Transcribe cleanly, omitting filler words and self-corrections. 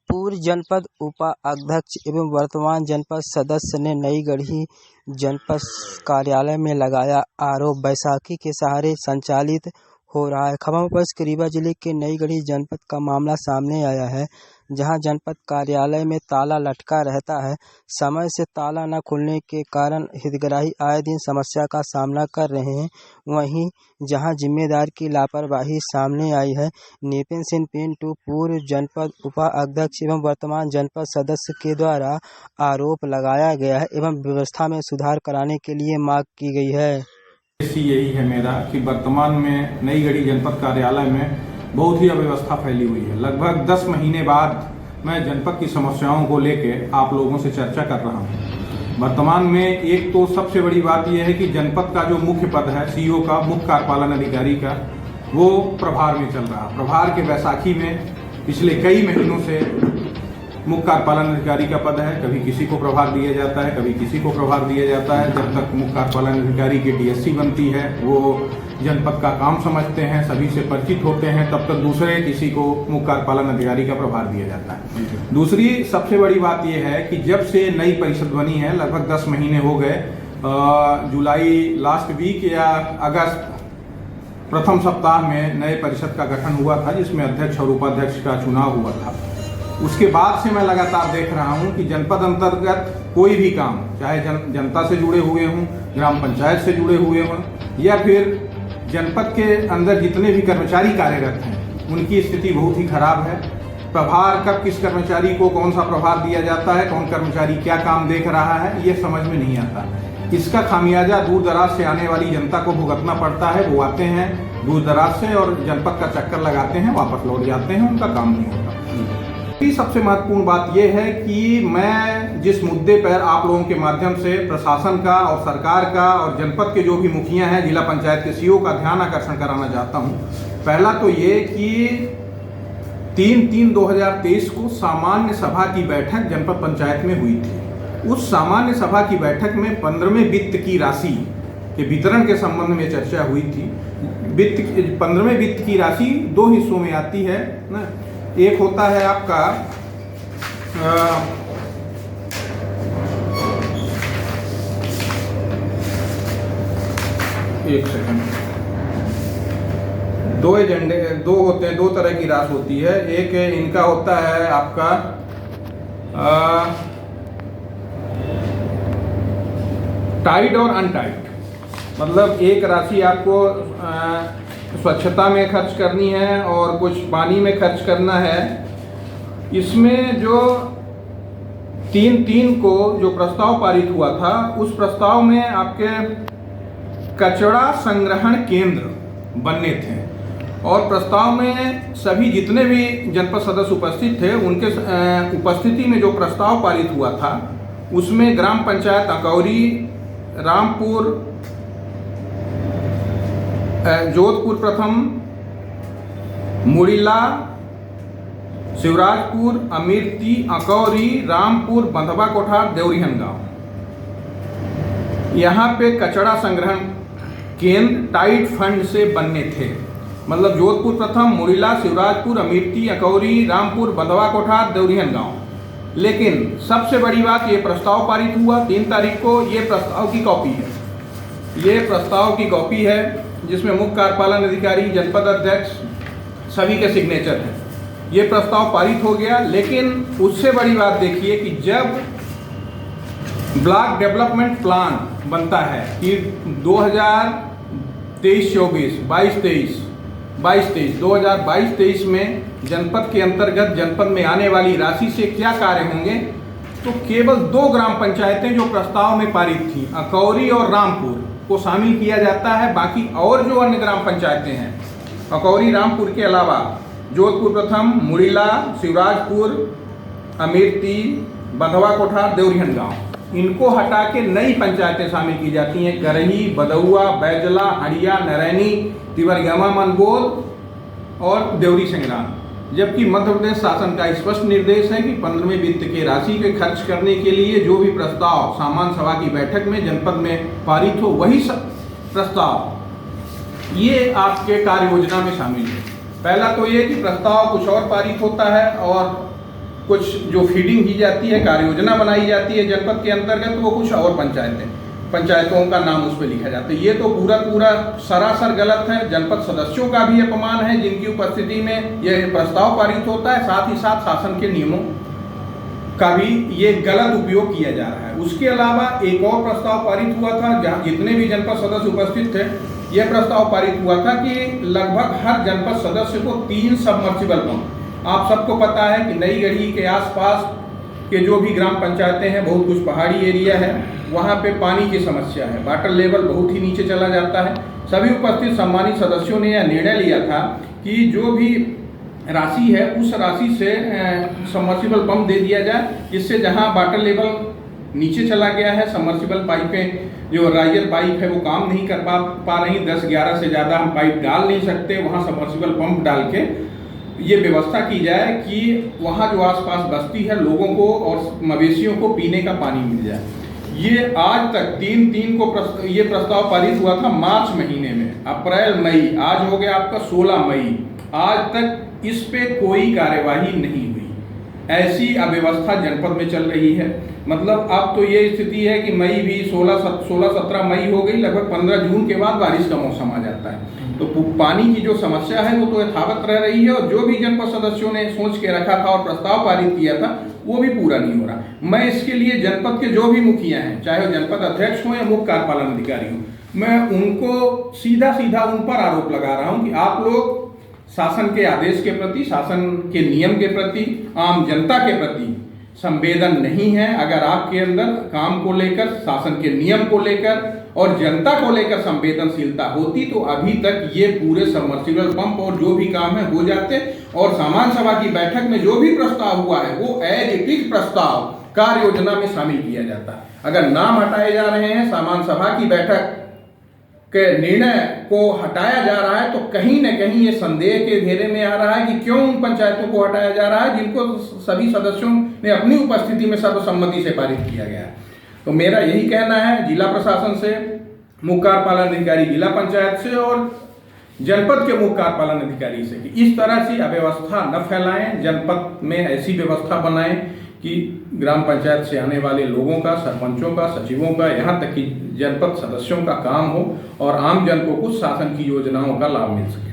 पूर्व जनपद उपाध्यक्ष एवं वर्तमान जनपद सदस्य ने नई गढ़ी जनपद कार्यालय में लगाया आरोप। बैसाखी के सहारे संचालित हो रहा है। खबर पर करीबा जिले के नई गढ़ी जनपद का मामला सामने आया है, जहां जनपद कार्यालय में ताला लटका रहता है। समय से ताला न खुलने के कारण हितग्राही आए दिन समस्या का सामना कर रहे हैं। वहीं जहां जिम्मेदार की लापरवाही सामने आई है। नितिन सिंह पिंटू पूर्व जनपद उपाध्यक्ष एवं वर्तमान जनपद सदस्य के द्वारा आरोप लगाया गया है एवं व्यवस्था में सुधार कराने के लिए मांग की गई है। यही है मेरा कि वर्तमान में नई गढ़ी जनपद कार्यालय में बहुत ही अव्यवस्था फैली हुई है। लगभग 10 महीने बाद मैं जनपद की समस्याओं को लेके आप लोगों से चर्चा कर रहा हूं। वर्तमान में एक तो सबसे बड़ी बात यह है कि जनपद का जो मुख्य पद है सीईओ का, मुख्य कार्यपालन अधिकारी का, वो प्रभार में चल रहा। प्रभार के बैसाखी में पिछले कई महीनों से मुख्य कार्यपालन अधिकारी का पद है, कभी किसी को प्रभार दिया जाता है, कभी किसी को प्रभार दिया जाता है। जब तक मुख्य कार्यपालन अधिकारी की डीएससी बनती है, वो जनपद का काम समझते हैं, सभी से परिचित होते हैं, तब तक दूसरे किसी को मुख्य कार्यपालन अधिकारी का प्रभार दिया जाता है। दूसरी सबसे बड़ी बात यह है कि जब से नई परिषद बनी है, लगभग 10 महीने हो गए, जुलाई लास्ट वीक या अगस्त प्रथम सप्ताह में नए परिषद का गठन हुआ था, जिसमें अध्यक्ष और उपाध्यक्ष का चुनाव हुआ था। उसके बाद से मैं लगातार देख रहा हूं कि जनपद अंतर्गत कोई भी काम, चाहे जनता से जुड़े हुए हों, ग्राम पंचायत से जुड़े हुए हों, या फिर जनपद के अंदर जितने भी कर्मचारी कार्यरत हैं, उनकी स्थिति बहुत ही खराब है। प्रभार कब किस कर्मचारी को कौन सा प्रभार दिया जाता है, कौन कर्मचारी क्या काम देख रहा है, ये समझ में नहीं आता। इसका खामियाजा दूर दराज से आने वाली जनता को भुगतना पड़ता है। वो आते हैं दूर दराज से और जनपद का चक्कर लगाते हैं, वापस लौट जाते हैं, उनका काम नहीं होता। सबसे महत्वपूर्ण बात यह है कि मैं जिस मुद्दे पर आप लोगों के माध्यम से प्रशासन का और सरकार का और जनपद के जो भी मुखिया हैं, जिला पंचायत के सीईओ का ध्यान आकर्षण कराना चाहता हूं। पहला तो ये कि 3/3/2023 को सामान्य सभा की बैठक जनपद पंचायत में हुई थी। उस सामान्य सभा की बैठक में 15वें वित्त की राशि के वितरण के संबंध में चर्चा हुई थी। 15वें वित्त की राशि 2 हिस्सों में आती है ना। एक होता है आपका एक सेकंड, दो होते हैं, 2 तरह की राशि होती है। एक इनका होता है आपका टाइट और अनटाइट। मतलब एक राशि आपको स्वच्छता में खर्च करनी है और कुछ पानी में खर्च करना है। इसमें जो 3/3 को जो प्रस्ताव पारित हुआ था, उस प्रस्ताव में आपके कचरा संग्रहण केंद्र बनने थे और प्रस्ताव में सभी जितने भी जनपद सदस्य उपस्थित थे, उनके उपस्थिति में जो प्रस्ताव पारित हुआ था, उसमें ग्राम पंचायत अकौरी, रामपुर, जोधपुर प्रथम, मुड़िला, शिवराजपुर, अमीरती, अकौरी, रामपुर, बंधवा कोठार, देवरिहन गांव, यहाँ पे कचरा संग्रहण केंद्र टाइट फंड से बनने थे। मतलब जोधपुर प्रथम, मुड़िला, शिवराजपुर, अमीरती, अकौरी, रामपुर, बंधवा कोठार, देवरिहन गांव। लेकिन सबसे बड़ी बात, ये प्रस्ताव पारित हुआ 3 तारीख को। ये प्रस्ताव की कॉपी है, ये प्रस्ताव की कॉपी है, जिसमें मुख्य कार्यपालन अधिकारी, जनपद अध्यक्ष सभी के सिग्नेचर हैं। ये प्रस्ताव पारित हो गया। लेकिन उससे बड़ी बात देखिए कि जब ब्लॉक डेवलपमेंट प्लान बनता है कि 2023-24, 2022-23 में जनपद के अंतर्गत जनपद में आने वाली राशि से क्या कार्य होंगे, तो केवल 2 ग्राम पंचायतें जो प्रस्ताव में पारित थी, अकौरी और रामपुर, को शामिल किया जाता है। बाकी और जो अन्य ग्राम पंचायतें हैं, अकौरी, रामपुर के अलावा जोधपुर प्रथम, मुड़िला, शिवराजपुर, अमीरती, बंधवा कोठार, देवरिहन गांव, इनको हटा के नई पंचायतें शामिल की जाती हैं। करही, बदौआ, बैजला, हड़िया, नरैनी, तिवरगमा, मनबोल और देवरी संग्राम। जबकि मध्य प्रदेश शासन का स्पष्ट निर्देश है कि 15वें वित्त के राशि के खर्च करने के लिए जो भी प्रस्ताव सामान्य सभा की बैठक में जनपद में पारित हो, वही प्रस्ताव ये आपके कार्य योजना में शामिल है। पहला तो ये कि प्रस्ताव कुछ और पारित होता है और कुछ जो फीडिंग की जाती है, कार्य योजना बनाई जाती है जनपद के अंतर्गत, वो कुछ और पंचायतों का नाम उस पर लिखा जाता है। ये तो पूरा सरासर गलत है। जनपद सदस्यों का भी अपमान है जिनकी उपस्थिति में यह प्रस्ताव पारित होता है, साथ ही साथ शासन के नियमों का भी ये गलत उपयोग किया जा रहा है। उसके अलावा एक और प्रस्ताव पारित हुआ था, जहाँ जितने भी जनपद सदस्य उपस्थित थे, यह प्रस्ताव पारित हुआ था कि लगभग हर जनपद सदस्य को 3 सबमर्सिबल पंप। आप सबको पता है कि नई गढ़ी के आसपास के जो भी ग्राम पंचायतें हैं, बहुत कुछ पहाड़ी एरिया है, वहाँ पे पानी की समस्या है, वाटर लेवल बहुत ही नीचे चला जाता है। सभी उपस्थित सम्मानित सदस्यों ने यह निर्णय लिया था कि जो भी राशि है उस राशि से सबमर्सिबल पंप दे दिया जाए, जिससे जहां वाटर लेवल नीचे चला गया है, सबमर्सिबल पाइपें जो राइजर पाइप है वो काम नहीं कर पा रही, 10-11 से ज़्यादा हम पाइप डाल नहीं सकते, वहां सबमर्सिबल पंप डाल के ये व्यवस्था की जाए कि वहां जो आसपास बस्ती है लोगों को और मवेशियों को पीने का पानी मिल जाए। ये आज तक 3 को ये प्रस्ताव पारित हुआ था मार्च महीने में, अप्रैल मई, आज हो गया आपका 16 मई, आज तक इस पे कोई कार्यवाही नहीं हुई। ऐसी अव्यवस्था जनपद में चल रही है। मतलब अब तो ये स्थिति है कि मई भी 16-17 मई हो गई, लगभग 15 जून के बाद बारिश का मौसम आ जाता है। तो पानी की जो समस्या है वो तो यथावत रह रही है, और जो भी जनपद सदस्यों ने सोच के रखा था और प्रस्ताव पारित किया था वो भी पूरा नहीं हो रहा। मैं इसके लिए जनपद के जो भी मुखिया हैं, चाहे वो जनपद अध्यक्ष हो या मुख्य कार्यपालन अधिकारी हो, मैं उनको सीधा उन पर आरोप लगा रहा हूँ कि आप लोग शासन के आदेश के प्रति, शासन के नियम के प्रति, आम जनता के प्रति संवेदन नहीं है। अगर आपके अंदर काम को लेकर, शासन के नियम को लेकर और जनता को लेकर संवेदनशीलता होती तो अभी तक ये पूरे सबमर्सिबल पंप और जो भी काम है हो जाते, और सामान्य सभा की बैठक में जो भी प्रस्ताव हुआ है वो एज इट इज प्रस्ताव कार्य योजना में शामिल किया जाता। अगर नाम हटाए जा रहे हैं, सामान्य सभा की बैठक के निर्णय को हटाया जा रहा है, तो कहीं न कहीं ये संदेह के घेरे में आ रहा है कि क्यों उन पंचायतों को हटाया जा रहा है जिनको सभी सदस्यों ने अपनी उपस्थिति में सर्वसम्मति से पारित किया गया है। तो मेरा यही कहना है जिला प्रशासन से, मुख्य कार्यपालन अधिकारी जिला पंचायत से और जनपद के मुख्य कार्यपालन अधिकारी से कि इस तरह से अव्यवस्था न फैलाएं, जनपद में ऐसी व्यवस्था बनाएं कि ग्राम पंचायत से आने वाले लोगों का, सरपंचों का, सचिवों का, यहाँ तक कि जनपद सदस्यों का काम हो और आम जन को कुछ शासन की योजनाओं का लाभ मिल सके।